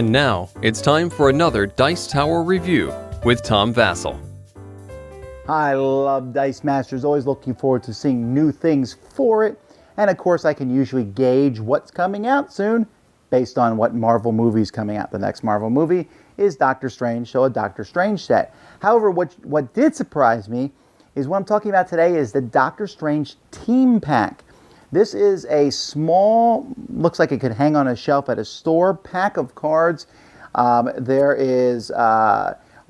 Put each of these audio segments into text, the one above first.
And now, it's time for another Dice Tower review with Tom Vasel. I love Dice Masters, always looking forward to seeing new things for it. And of course, I can usually gauge what's coming out soon based on what Marvel movie is coming out. The next Marvel movie is Doctor Strange, so a Doctor Strange set. However, what did surprise me is what I'm talking about today is the Doctor Strange Team Pack. This is a small, looks like it could hang on a shelf at a store, pack of cards. There is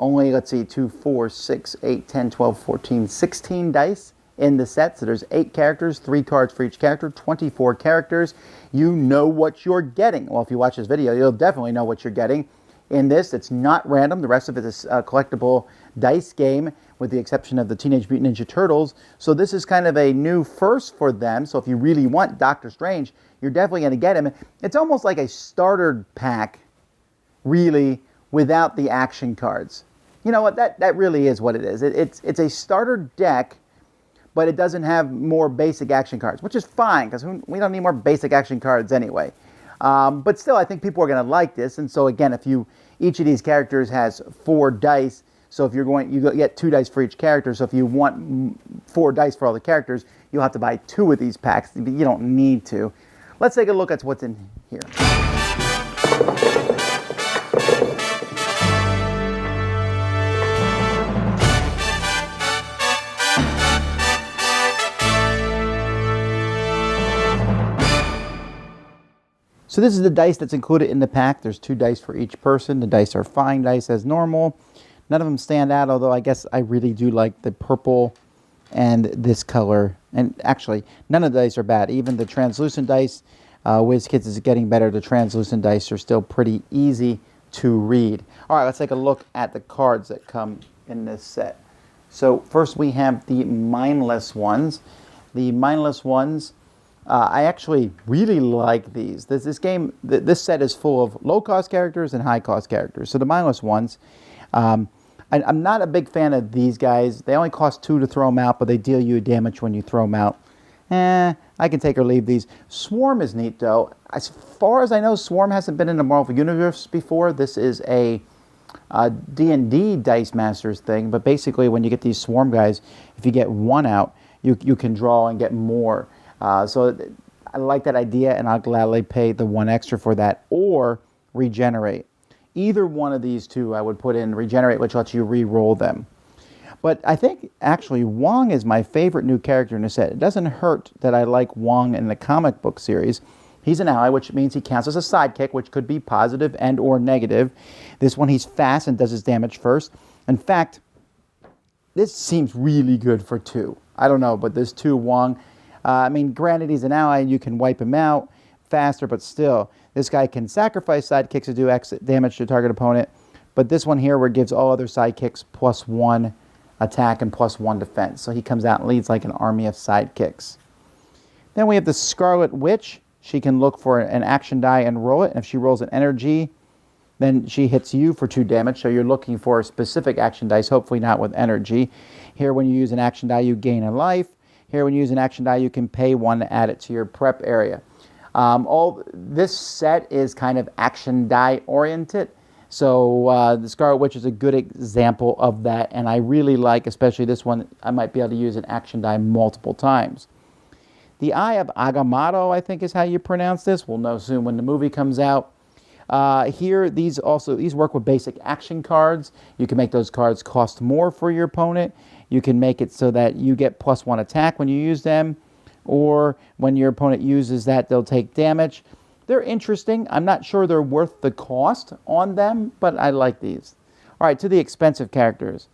only, 2, 4, 6, 8, 10, 12, 14, 16 dice in the set. So there's 8 characters, 3 cards for each character, 24 characters. You know what you're getting. Well, if you watch this video, you'll definitely know what you're getting. In this, it's not random. The rest of it is a collectible dice game, with the exception of the Teenage Mutant Ninja Turtles. So this is kind of a new first for them. So if you really want Doctor Strange, you're definitely going to get him. It's almost like a starter pack, really, without the action cards. You know what? That really is what it is. It's a starter deck, but it doesn't have more basic action cards, which is fine, because we don't need more basic action cards anyway. But still, I think people are going to like this. And so again, each of these characters has 4 dice. So if you get 2 dice for each character. So if you want 4 dice for all the characters, you'll have to buy 2 of these packs. You don't need to. Let's take a look at what's in here. So this is the dice that's included in the pack. There's 2 dice for each person. The dice are fine dice as normal. None of them stand out, although I guess I really do like the purple and this color. And actually, none of the dice are bad. Even the translucent dice, WizKids is getting better. The translucent dice are still pretty easy to read. All right, let's take a look at the cards that come in this set. So first we have the mindless ones. The mindless ones, I actually really like these. This set is full of low-cost characters and high-cost characters. So the mindless ones, I'm not a big fan of these guys. They only cost 2 to throw them out, but they deal you damage when you throw them out. I can take or leave these. Swarm is neat, though. As far as I know, Swarm hasn't been in the Marvel Universe before. This is a D&D Dice Masters thing, but basically when you get these Swarm guys, if you get 1 out, you can draw and get more. So I like that idea, and I'll gladly pay the 1 extra for that, or regenerate. Either one of these 2 I would put in regenerate, which lets you re-roll them. But I think actually Wong is my favorite new character in the set. It doesn't hurt that I like Wong in the comic book series. He's an ally, which means he counts as a sidekick, which could be positive and or negative. This one, he's fast and does his damage first. In fact, this seems really good for 2. I don't know, but this 2 Wong, granted he's an ally and you can wipe him out faster, but still, this guy can sacrifice sidekicks to do X damage to a target opponent. But this one here, where it gives all other sidekicks +1 attack and +1 defense. So he comes out and leads like an army of sidekicks. Then we have the Scarlet Witch. She can look for an action die and roll it. And if she rolls an energy, then she hits you for 2 damage. So you're looking for a specific action dice, hopefully not with energy. Here, when you use an action die, you gain a life. Here, when you use an action die, you can pay 1 to add it to your prep area. This set is kind of action die oriented. So the Scarlet Witch is a good example of that. And I really like, especially this one, I might be able to use an action die multiple times. The Eye of Agamotto, I think is how you pronounce this. We'll know soon when the movie comes out. Here, these work with basic action cards. You can make those cards cost more for your opponent. You can make it so that you get +1 attack when you use them, or when your opponent uses that, they'll take damage. They're interesting. I'm not sure they're worth the cost on them, but I like these. All right, to the expensive characters.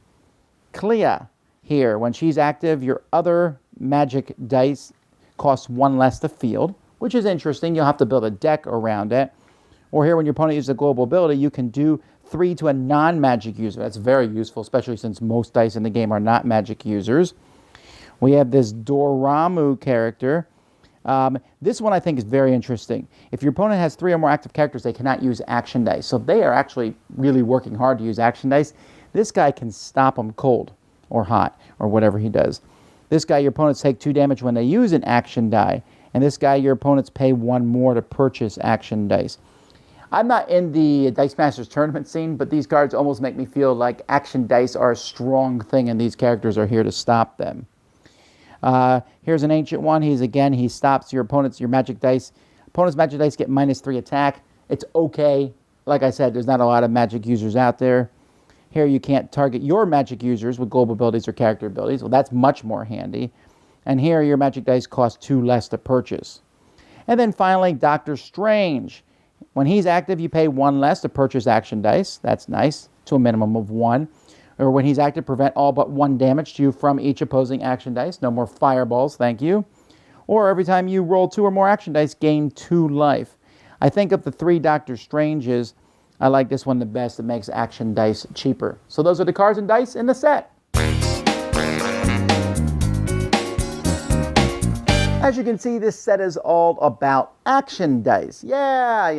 Clea, here, when she's active, your other magic dice cost 1 less to field, which is interesting. You'll have to build a deck around it. Or here, when your opponent uses a global ability, you can do 3 to a non-magic user. That's very useful, especially since most dice in the game are not magic users. We have this Dormammu character. This one I think is very interesting. If your opponent has 3 or more active characters, they cannot use action dice. So they are actually really working hard to use action dice. This guy can stop them cold or hot or whatever he does. This guy, your opponents take 2 damage when they use an action die. And this guy, your opponents pay 1 more to purchase action dice. I'm not in the Dice Masters tournament scene, but these cards almost make me feel like action dice are a strong thing and these characters are here to stop them. Here's an ancient one. He stops your opponent's magic dice. Opponent's magic dice get -3 attack. It's okay. Like I said, there's not a lot of magic users out there. Here you can't target your magic users with global abilities or character abilities. Well, that's much more handy. And here your magic dice cost 2 less to purchase. And then finally, Doctor Strange. When he's active, you pay 1 less to purchase action dice. That's nice, to a minimum of 1. Or when he's active, prevent all but 1 damage to you from each opposing action dice. No more fireballs, thank you. Or every time you roll 2 or more action dice, gain 2 life. I think of the 3 Doctor Stranges, I like this one the best. It makes action dice cheaper. So those are the cards and dice in the set. As you can see, this set is all about action dice. Yeah,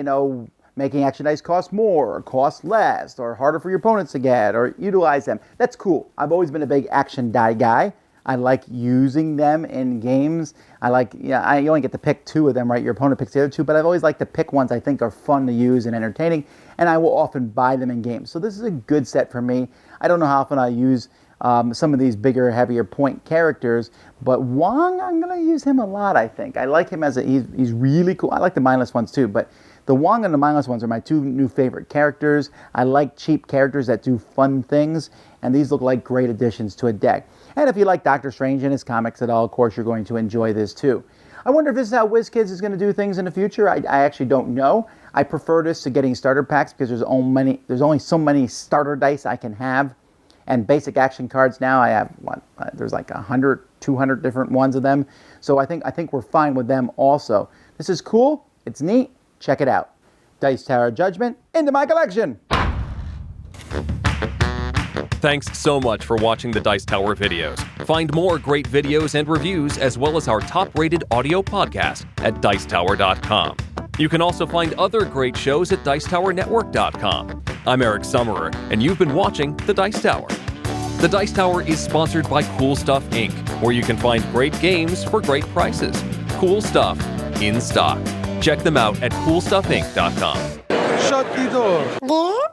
making action dice cost more, or cost less, or harder for your opponents to get, or utilize them. That's cool. I've always been a big action die guy. I like using them in games. You only get to pick 2 of them, right? Your opponent picks the other 2, but I've always liked to pick ones I think are fun to use and entertaining, and I will often buy them in games. So this is a good set for me. I don't know how often I use some of these bigger, heavier point characters, but Wong, I'm going to use him a lot, I think. I like him he's really cool. I like the mindless ones too, but the Wong and the mindless ones are my 2 new favorite characters. I like cheap characters that do fun things, and these look like great additions to a deck. And if you like Doctor Strange and his comics at all, of course, you're going to enjoy this too. I wonder if this is how WizKids is going to do things in the future. I actually don't know. I prefer this to getting starter packs because there's only so many starter dice I can have. And basic action cards now, I have, there's like 100, 200 different ones of them. So I think we're fine with them also. This is cool. It's neat. Check it out. Dice Tower Judgment into my collection. Thanks so much for watching the Dice Tower videos. Find more great videos and reviews, as well as our top-rated audio podcast at Dicetower.com. You can also find other great shows at Dicetowernetwork.com. I'm Eric Summerer, and you've been watching The Dice Tower. The Dice Tower is sponsored by Cool Stuff Inc., where you can find great games for great prices. Cool stuff in stock. Check them out at CoolStuffInc.com. Shut the door.